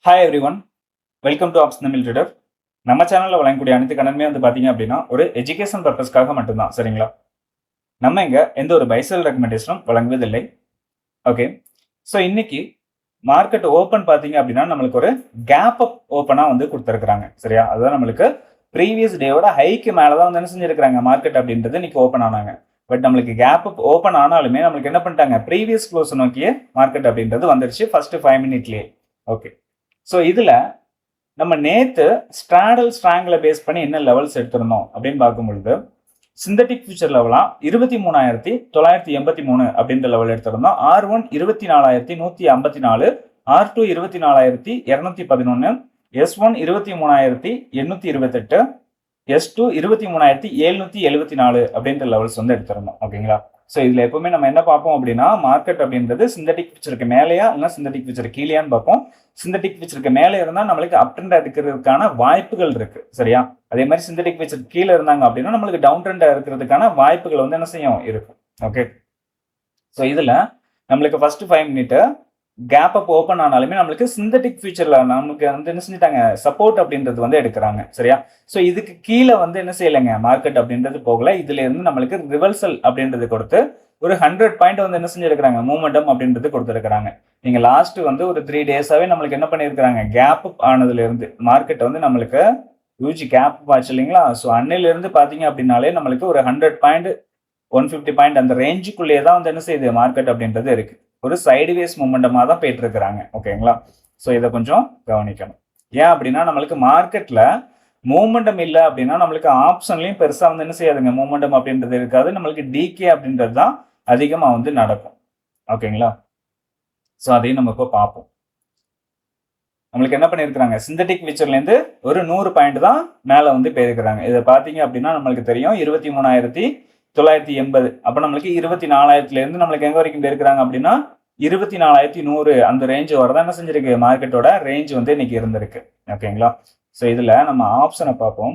Hi every one, welcome to apps Tamil trader. நம்ம சேனலில் வழங்கக்கூடிய அனைத்து கணக்குமே பார்த்தீங்க அப்படின்னா ஒரு எஜுகேஷன் பர்பஸ்க்காக மட்டும்தான். சரிங்களா? நம்ம இங்கே எந்த ஒரு பைசல் ரெக்கமெண்டேஷனும் வழங்குவதில்லை. ஓகே, ஸோ இன்னைக்கு மார்க்கெட் ஓப்பன் பார்த்தீங்க அப்படின்னா நம்மளுக்கு ஒரு கேப் அப் ஓப்பனாக கொடுத்துருக்குறாங்க. சரியா? அதுதான் நம்மளுக்கு ப்ரீவியஸ் டேவோட ஹைக்கு மேலே தான் என்ன செஞ்சிருக்கிறாங்க மார்க்கெட் அப்படின்றது இன்னைக்கு ஓப்பன் ஆனாங்க. பட் நம்மளுக்கு கேப் அப் ஓப்பன் ஆனாலுமே நம்மளுக்கு என்ன பண்ணிட்டாங்க, ப்ரீவியஸ் க்ளோஸ் நோக்கிய மார்க்கெட் அப்படின்றது வந்துருச்சு ஃபர்ஸ்ட் 5 மினிட்லேயே. ஓகே, ஸோ இதில் நம்ம நேற்று ஸ்ட்ராடல் ஸ்ட்ராங்கில் பேஸ் பண்ணி என்ன லெவல்ஸ் எடுத்திருந்தோம் அப்படின்னு பார்க்கும் பொழுது சிந்தட்டிக் ஃபியூச்சர் லெவலாம் 23,983 அப்படின்ற லெவல் எடுத்திருந்தோம். R1 24,154, R2 24,211, S1 23,828, S2 23,774 அப்படின்ற லெவல்ஸ் எடுத்திருந்தோம். ஓகேங்களா? ஸோ இதில் எப்பவுமே நம்ம என்ன பார்ப்போம் அப்படின்னா மார்க்கெட் அப்படின்றது சிந்தட்டிக் ஃபியூச்சருக்கு மேலேயா இல்லை சிந்தட்டிக் ஃபியூச்சர் கீழேயான்னு பார்ப்போம். சிந்தட்டிக் ஃபியூச்சருக்கு மேலே இருந்தால் நம்மளுக்கு அப் ட்ரெண்ட் இருக்கிறதுக்கான வாய்ப்புகள் இருக்கு. சரியா? அதே மாதிரி சிந்தட்டிக் ஃபியூச்சர் கீழே இருந்தாங்க அப்படின்னா நம்மளுக்கு டவுன் ட்ரெண்டாக இருக்கிறதுக்கான வாய்ப்புகள் என்ன செய்யும், இருக்கும். ஓகே, ஸோ இதில் நம்மளுக்கு first 5 minute cap up open ஆனாலுமே நம்மளுக்கு சிந்தட்டிக் ஃபியூச்சர்ல நமக்கு என்ன செஞ்சுட்டாங்க, சப்போர்ட் அப்படின்றது எடுக்கிறாங்க. சரியா? ஸோ இதுக்கு கீழே என்ன செய்யலைங்க மார்க்கெட் அப்படின்றது போகல. இதுல இருந்து நம்மளுக்கு ரிவர்சல் அப்படின்றது கொடுத்து ஒரு 100 பாயிண்ட் என்ன செஞ்சிருக்கிறாங்க, மூமெண்டம் அப்படின்றது கொடுத்துருக்காங்க. நீங்க லாஸ்ட் ஒரு 3 டேஸாவே நம்மளுக்கு என்ன பண்ணிருக்காங்க, கேப் அப் ஆனதுல இருந்து மார்க்கெட் நம்மளுக்கு ஹியூஜ் கேப் அப் ஆச்சு இல்லைங்களா? ஸோ அன்னையில இருந்து பாத்தீங்க அப்படின்னாலே நம்மளுக்கு ஒரு 100 பாயிண்ட் 150 பாயிண்ட் அந்த ரேஞ்சுக்குள்ளேயே தான் என்ன செய்யுது மார்க்கெட் அப்படின்றது இருக்கு. ஒரு சைடுவேஸ் மூமெண்டமாக தான் போயிட்டு இருக்கிறாங்க. ஓகேங்களா? ஸோ இதை கொஞ்சம் கவனிக்கணும். ஏன் அப்படின்னா நம்மளுக்கு மார்க்கெட்ல மூமெண்டம் இல்லை அப்படின்னா நம்மளுக்கு ஆப்ஷன்லையும் பெருசா என்ன செய்யாதுங்க, மூமெண்டம் அப்படின்றது இருக்காது. நம்மளுக்கு டிகே அப்படின்றது தான் அதிகமா நடக்கும். ஓகேங்களா? ஸோ அதையும் நம்ம இப்போ பார்ப்போம். நம்மளுக்கு என்ன பண்ணிருக்காங்க, சிந்தட்டிக் ஃபியூச்சர்ல இருந்து ஒரு 100 பாயிண்ட் தான் மேல போயிருக்கிறாங்க. இதை பாத்தீங்க அப்படின்னா நம்மளுக்கு தெரியும் 23,980. அப்ப நம்மளுக்கு 24,000 இருந்து நம்மளுக்கு எங்க வரைக்கும் போயிருக்கிறாங்க அப்படின்னா 24,100 அந்த ரேஞ்ச் வரதான் என்ன செஞ்சிருக்கு மார்க்கெட்டோட ரேஞ்ச் இன்னைக்கு இருந்திருக்கு. ஓகேங்களா? ஸோ இதுல நம்ம ஆப்ஷனை பார்ப்போம்.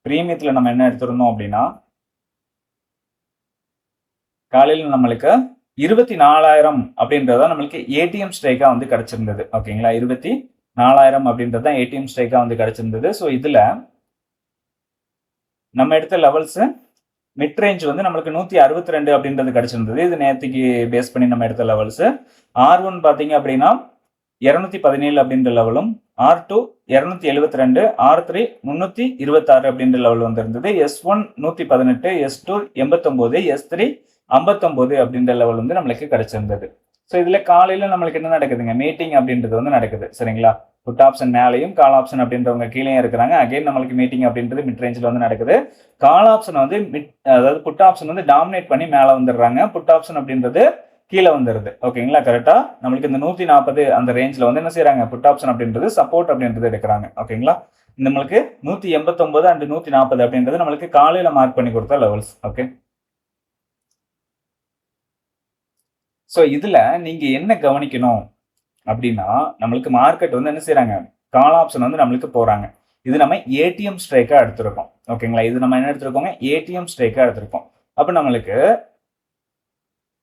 பிரீமியத்துல நம்ம என்ன எடுத்திருந்தோம் அப்படின்னா காலையில் நம்மளுக்கு 24,000 அப்படின்றத நம்மளுக்கு ஏடிஎம் ஸ்ட்ரைக்கா கிடைச்சிருந்தது. ஓகேங்களா? 24,000 அப்படின்றது தான் ஏடிஎம் ஸ்ட்ரைக்கா கிடைச்சிருந்தது. ஸோ இதுல நம்ம எடுத்த லெவல்ஸ் மிட் ரேஞ்ச் நம்மளுக்கு 162 அப்படின்றது கிடைச்சிருந்தது. இது நேற்றுக்கு பேஸ் பண்ணி நம்ம எடுத்த லெவல்ஸ். R1 பார்த்தீங்க அப்படின்னா 217 அப்படின்ற லெவலும், R2 272, R3 326 அப்படின்ற லெவல் வந்திருந்தது. S1 118, S2 89, S3 59 அப்படின்ற லெவல் நம்மளுக்கு கிடைச்சிருந்தது. ஸோ இதுல காலையில நம்மளுக்கு என்ன நடக்குதுங்க, மீட்டிங் அப்படின்றது நடக்குது. சரிங்களா? புட் ஆப்ஷன் மேலையும் கால் ஆப்ஷன் அப்படின்றவங்க கீழே இருக்கிறாங்க. அகைன் நம்மளுக்கு மீட்டிங் அப்படின்றது மிட் ரேஞ்சில் நடக்குது. கால் ஆப்ஷன் அதாவது புட் ஆப்ஷன் டாமினேட் பண்ணி மேலே வந்துடுறாங்க. புட் ஆப்ஷன் அப்படின்றது கீழே வந்துருது. ஓகேங்களா? கரெக்டா நம்மளுக்கு இந்த 140 அந்த ரேஞ்சில் என்ன செய்யறாங்க, புட் ஆப்ஷன் அப்படின்றது சப்போர்ட் அப்படின்றது எடுக்கிறாங்க. ஓகேங்களா? நம்மளுக்கு 189 அண்ட் 140 அப்படின்றது நம்மளுக்கு காலையில மார்க் பண்ணி கொடுத்த லெவல்ஸ். ஓகே, ஸோ இதுல நீங்க என்ன கவனிக்கணும் அப்படின்னா நம்மளுக்கு மார்க்கெட் என்ன செய்யறாங்க, கால் ஆப்ஷன் நம்மளுக்கு போறாங்க. இது நம்ம ஏடிஎம் ஸ்ட்ரைக்கா எடுத்திருக்கோம். ஓகேங்களா? இது நம்ம என்ன எடுத்திருக்கோங்க, ஏடிஎம் ஸ்ட்ரைக்கா எடுத்திருக்கோம். அப்ப நம்மளுக்கு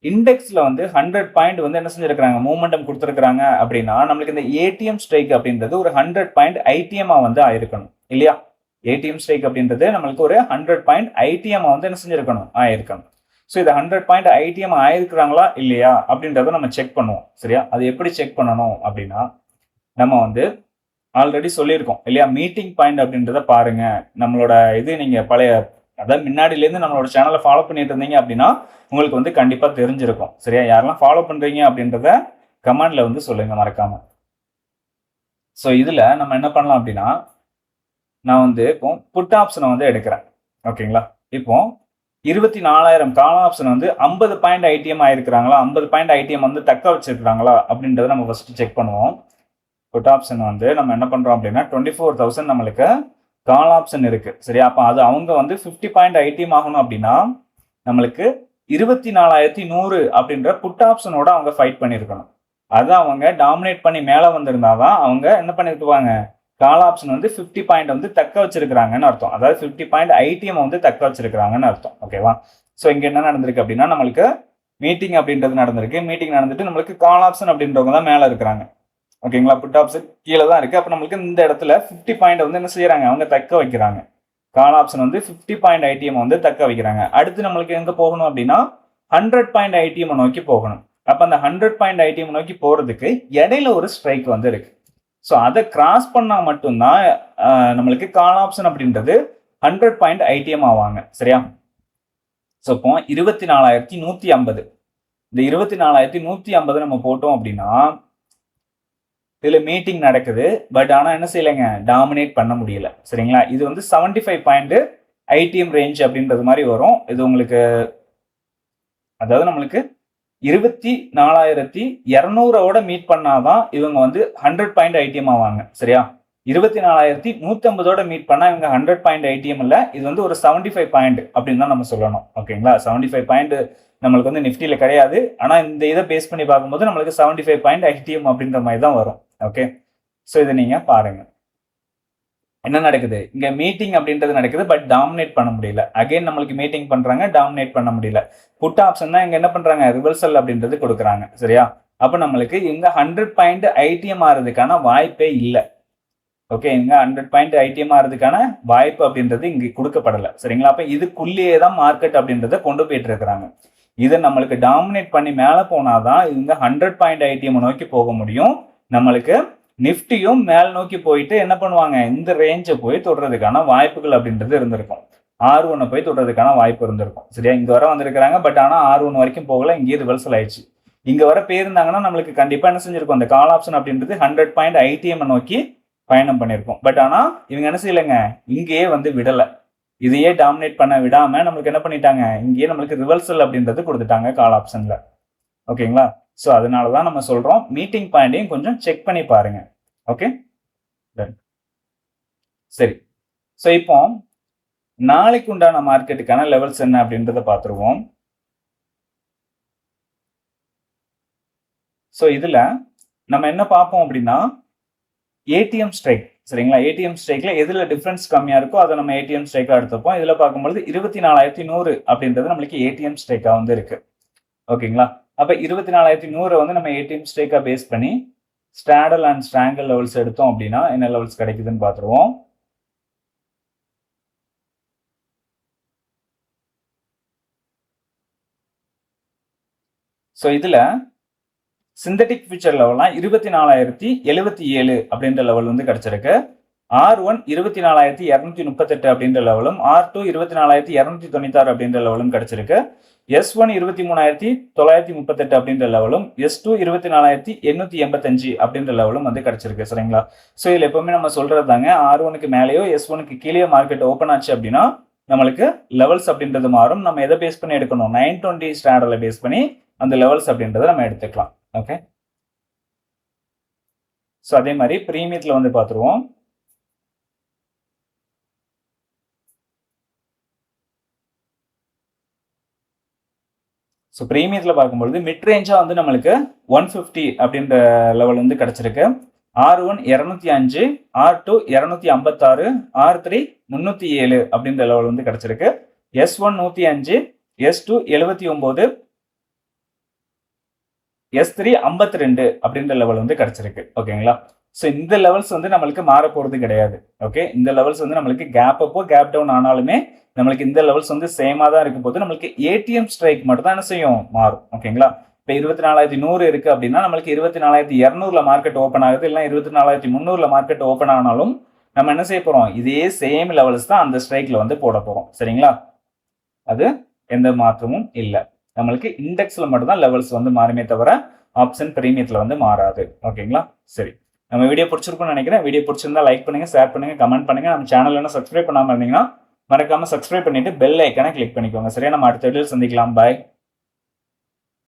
இண்டெக்ஸ்ல 100 பாயிண்ட் என்ன செஞ்சிருக்காங்க, மூமெண்டம் கொடுத்துருக்காங்க அப்படின்னா நம்மளுக்கு இந்த ஏடிஎம் ஸ்ட்ரைக் அப்படின்றது ஒரு 100 பாயிண்ட் ஐடிஎம் ஆயிருக்கணும் இல்லையா? ஏடிஎம் ஸ்ட்ரைக் அப்படின்றது நம்மளுக்கு ஒரு 100 பாயிண்ட் ஐடிஎம் என்ன செஞ்சிருக்கணும், ஆயிருக்கணும். ஸோ இது 100 பாயிண்ட் ஐடிஎம் ஆயிருக்கிறாங்களா இல்லையா அப்படின்றத நம்ம செக் பண்ணுவோம். சரியா? அது எப்படி செக் பண்ணணும் அப்படின்னா நம்ம ஆல்ரெடி சொல்லியிருக்கோம் இல்லையா, மீட்டிங் பாயிண்ட் அப்படின்றத பாருங்க. நம்மளோட இது நீங்க பழைய அதாவது முன்னாடிலேருந்து நம்மளோட சேனலை ஃபாலோ பண்ணிட்டு இருந்தீங்க அப்படின்னா உங்களுக்கு கண்டிப்பா தெரிஞ்சிருக்கும். சரியா? யாரெல்லாம் ஃபாலோ பண்றீங்க அப்படின்றத கமெண்ட்ல சொல்லுங்க மறக்காம. ஸோ இதுல நம்ம என்ன பண்ணலாம் அப்படின்னா நான் இப்போ புட் ஆப்ஷனை எடுக்கிறேன். ஓகேங்களா? இப்போ 24,000 கால் ஆப்ஷன் 50 பாயிண்ட் ஐடிஎம் ஆயிருக்கிறாங்களா, 50 பாயிண்ட் ஐடிஎம் தக்க வச்சிருக்காங்களா அப்படின்றத நம்ம ஃபர்ஸ்ட் செக் பண்ணுவோம். புட் ஆப்ஷன் நம்ம என்ன பண்றோம் அப்படின்னா 24,000 நம்மளுக்கு கால் ஆப்ஷன் இருக்கு. சரியா? அப்ப அது அவங்க 50 பாயிண்ட் ஐடிஎம் ஆகணும் அப்படின்னா நம்மளுக்கு 24,100 அப்படின்ற புட் ஆப்ஷனோட அவங்க ஃபைட் பண்ணிருக்கணும். அதை அவங்க டாமினேட் பண்ணி மேல வந்திருந்தாதான் அவங்க என்ன பண்ணிருக்குவாங்க, கால் ஆப்ஷன் 50 பாயிண்ட் தக்க வச்சிருக்காங்கன்னு அர்த்தம். அதாவது 50 பாயிண்ட் ஐடிஎம் தக்க வச்சிருக்காங்கன்னு அர்த்தம். ஓகேவா? ஸோ இங்க என்ன நடந்திருக்கு அப்படின்னா நம்மளுக்கு மீட்டிங் அப்படின்றது நடந்திருக்கு. மீட்டிங் நடந்துட்டு நம்மளுக்கு கால் ஆப்ஷன் அப்படின்றவங்க தான் மேல இருக்கிறாங்க. ஓகேங்களா. புட் ஆப்ஷன் கீழே தான் இருக்கு. அப்போ நம்மளுக்கு இந்த இடத்துல 50 பாயிண்ட் வந்து என்ன செய்யறாங்க, அவங்க தக்க வைக்கிறாங்க. கால் ஆப்ஷன் வந்து 50 பாயிண்ட் ஐடிஎம் வந்து தக்க வைக்கிறாங்க. அடுத்து நம்மளுக்கு எங்க போகணும் அப்படின்னா 100 பாயிண்ட் ஐடிஎம் நோக்கி போகணும். அப்ப அந்த 100 பாயிண்ட் ஐடிஎம் நோக்கி போறதுக்கு இடையில ஒரு ஸ்ட்ரைக் வந்து இருக்கு. ஸோ அதை கிராஸ் பண்ணா மட்டும்தான் நம்மளுக்கு கால் ஆப்ஷன் அப்படின்றது 100 பாயிண்ட் ஐடிஎம் ஆவாங்க. சரியா. ஸோ இப்போ 24,150 இந்த 24,150 நம்ம போட்டோம் அப்படின்னா இதுல மீட்டிங் நடக்குது. பட் ஆனா என்ன செய்யலைங்க, டாமினேட் பண்ண முடியல. சரிங்களா. இது வந்து 75 பாயிண்ட் ஐடிஎம் ரேஞ்ச் அப்படின்றது மாதிரி வரும். இது உங்களுக்கு அதாவது நம்மளுக்கு 24,200 மீட் பண்ணாதான் இவங்க வந்து 100 பாயிண்ட் ஐடிஎம் ஆவாங்க. சரியா. 24,150 மீட் பண்ணா இவங்க 100 பாயிண்ட் ஐடிஎம் இல்ல, இது வந்து ஒரு 75 பாயிண்ட் அப்படின்னு தான் நம்ம சொல்லணும். ஓகேங்களா. 75 பாயிண்ட் நம்மளுக்கு வந்து நிஃப்டியில கிடையாது. ஆனா இந்த இதை பேஸ் பண்ணி பார்க்கும்போது நம்மளுக்கு 75 பாயிண்ட் ஐடிஎம் அப்படின்ற மாதிரி தான் வரும். ஓகே. ஸோ இதை நீங்க பாருங்க. என்ன நடக்குது இங்க, மீட்டிங் அப்படின்றது நடக்குது. பட் டாமினேட் பண்ண முடியல. அகைன் நம்மளுக்கு மீட்டிங் பண்றாங்க, டாமினேட் பண்ண முடியல. புட் ஆப்ஷன் தான் இங்க என்ன பண்றாங்க, ரிவர்சல் அப்படின்றது கொடுக்குறாங்க. சரியா. அப்ப நம்மளுக்கு இங்க 100 பாயிண்ட் ஐடிஎம் ஆறதுக்கான வாய்ப்பே இல்லை. ஓகே. இங்க 100 பாயிண்ட் ஐடிஎம் ஆறதுக்கான வாய்ப்பு அப்படின்றது இங்க கொடுக்கப்படல. சரிங்களா. அப்ப இதுக்குள்ளேயே தான் மார்க்கெட் அப்படின்றத கொண்டு போயிட்டு இருக்கிறாங்க. இதை நம்மளுக்கு டாமினேட் பண்ணி மேல போனாதான் இங்க 100 பாயிண்ட் ஐடிஎம் நோக்கி போக முடியும். நம்மளுக்கு நிஃப்டியும் மேல் நோக்கி போயிட்டு என்ன பண்ணுவாங்க, இந்த ரேஞ்சை போய் தொடுறதுக்கான வாய்ப்புகள் அப்படின்றது இருந்திருக்கும். R1 போய் தொடுறதுக்கான வாய்ப்பு இருந்திருக்கும். சரியா. இங்க வர வந்திருக்கிறாங்க. பட் ஆனா R1 வரைக்கும் போகல, இங்கேயே ரிவர்சல் ஆயிடுச்சு. இங்க வர போயிருந்தாங்கன்னா நம்மளுக்கு கண்டிப்பா என்ன செஞ்சிருக்கும், அந்த கால் ஆப்ஷன் அப்படின்றது 100 பாயிண்ட் ஐடிஎம் நோக்கி பயணம் பண்ணிருக்கும். பட் ஆனா இவங்க என்ன செய்யலைங்க, இங்கேயே வந்து விடல. இதையே டாமினேட் பண்ண விடாம நம்மளுக்கு என்ன பண்ணிட்டாங்க, இங்கேயே நம்மளுக்கு ரிவர்சல் அப்படின்றது கொடுத்துட்டாங்க கால் ஆப்ஷன்ல. ஓகேங்களா. ஸோ அதனாலதான் நம்ம சொல்றோம் மீட்டிங் பாயிண்டையும் கொஞ்சம் செக் பண்ணி பாருங்க. ஓகே. சரி. ஸோ இப்போ நாளைக்கு உண்டான மார்க்கெட்டுக்கான லெவல்ஸ் என்ன அப்படின்றத பார்த்துருவோம். ஸோ இதுல நம்ம என்ன பார்ப்போம் அப்படின்னா ஏடிஎம் ஸ்ட்ரைக். சரிங்களா. ஏடிஎம் ஸ்ட்ரைக்ல எதுல டிஃபரன்ஸ் கம்மியா இருக்கோ அதை நம்ம ஏடிஎம் ஸ்ட்ரைக்கா எடுத்துப்போம். இதுல பார்க்கும்போது 24,100 அப்படின்றது நம்மளுக்கு ஏடிஎம் ஸ்ட்ரைக்கா வந்து இருக்கு. ஓகேங்களா. அப்ப 24,100 வந்து நம்ம ஏடிஎம் ஸ்ட்ரைக்கா பேஸ் பண்ணி ஸ்டாடல் அண்ட் ஸ்ட்ராங்கல் லெவல்ஸ் எடுத்தோம் அப்படின்னா என்ன லெவல்ஸ் கிடைக்குதுன்னு பார்த்துருவோம். ஸோ இதுல சிந்தட்டிக் ஃபியூச்சர் லெவல்லாம் 24,077 அப்படின்ற லெவல் வந்து கிடைச்சிருக்கு. R1 24,238 அப்படின்ற லெவலும், R2 24,296 அப்படின்ற லெவலும் கிடைச்சிருக்கு. S1 23,938 அப்படின்ற லெவலும், S2 24,885 அப்படின்ற லெவலும் வந்து கிடைச்சிருக்கு. சரிங்களா. ஸோ இதுல எப்பவுமே நம்ம சொல்றது தாங்க, R1க்கு மேலேயோ S1க்கு கீழே மார்க்கெட் ஓப்பன் ஆச்சு அப்படின்னா நம்மளுக்கு லெவல்ஸ் அப்படின்றது மாறும். நம்ம எதை பேஸ் பண்ணி எடுக்கணும், 920 ஸ்டாண்டர்ட்ல பேஸ் பண்ணி அந்த லெவல்ஸ் அப்படின்றத நம்ம எடுத்துக்கலாம். ஓகே. ஸோ அதே மாதிரி பிரீமியத்துல வந்து பார்த்துருவோம். ஸோ பிரீமியத்தில் பார்க்கும்பொழுது மிட் ரேஞ்சாக வந்து நம்மளுக்கு 150 அப்படின்ற லெவல் வந்து கிடைச்சிருக்கு. R1 205, R2 256, R3 307 அப்படின்ற லெவல் வந்து கிடைச்சிருக்கு. S1 105, S2 79, S3 52 அப்படின்ற லெவல் வந்து கிடைச்சிருக்கு. ஓகேங்களா. ஸோ இந்த லெவல்ஸ் வந்து நம்மளுக்கு மாற போறது கிடையாது. ஓகே. இந்த லெவல்ஸ் வந்து நம்மளுக்கு கேப் அப்போ கேப் டவுன் ஆனாலுமே நம்மளுக்கு இந்த லெவல்ஸ் வந்து சேமா தான் இருக்கும் போது நம்மளுக்கு ஏடிஎம் ஸ்ட்ரைக் மட்டும் தான் என்ன செய்யும், மாறும். ஓகேங்களா. இப்போ 24,100 இருக்கு அப்படின்னா நம்மளுக்கு 24,200 மார்க்கெட் ஓப்பன் ஆகுது, இல்லை 24,300 மார்க்கெட் ஓப்பன் ஆனாலும் நம்ம என்ன செய்ய போறோம், இதே சேம் லெவல்ஸ் தான் அந்த ஸ்ட்ரைக்ல வந்து போட போறோம். சரிங்களா. அது எந்த மாற்றமும் இல்லை. நம்மளுக்கு இண்டெக்ஸ்ல மட்டும் தான் லெவல்ஸ் வந்து மாறுமே தவிர ஆப்ஷன் பிரீமியத்துல வந்து மாறாது. ஓகேங்களா. சரி. நம்ம வீடியோ பிடிச்சிருக்கும்னு நினைக்கிறேன். வீடியோ பிடிச்சிருந்தா லைக் பண்ணுங்க, ஷேர் பண்ணுங்க, கமெண்ட் பண்ணுங்க. நம்ம சேனல் என்ன சப்ஸ்கிரைப் பண்ணாம இருந்தீங்கன்னா மறக்காம சப்ஸ்கிரைப் பண்ணிட்டு பெல் ஐக்கானை கிளிக் பண்ணிக்கோங்க. சரியா. நம்ம அடுத்த வீடியோவில் சந்திக்கலாம். பாய்.